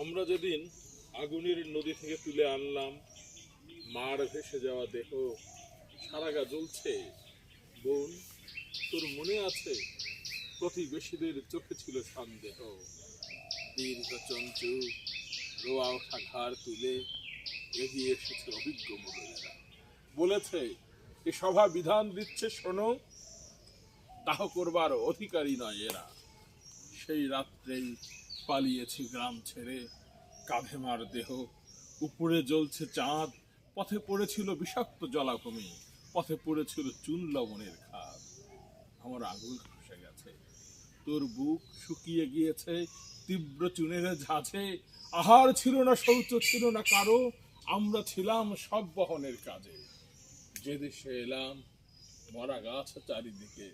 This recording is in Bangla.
আমরা যেদিন আগুনের নদী থেকে তুলে আনলাম মার ভেসে যাওয়া দেহ, সারা গা জ্বলছে। বোন, তোর মনে আছে প্রতিবেশীদের চোখে ছিল সন্দেহ। দীর্ঘ চঞ্চু রোয়া ওঠা ঘাড় তুলে এগিয়ে এসেছে অভিজ্ঞ মুরব্বীরা। বলেছে, এ সভা বিধান দিচ্ছে শোনো, দাহ করবার অধিকারী নয় এরা। সেই রাত্রেই পালিয়েছি গ্রাম ছেড়ে, কাঁধে মার দেহ, উপরে জ্বলছে চাঁদ, পথে পড়েছিল বিষাক্ত জলাভূমি, পথে পড়েছিল চুন লবণের খাদ। আমার আঙুল খসে গেছে, তোর বুক শুকিয়ে গিয়েছে তীব্র চুনের ঝাঁঝে। আহার ছিল না, শৌচ ছিল না কারো, আমরা ছিলাম সব বহনের কাজে। যে দেশে এলাম মরা গাছ চারিদিকে,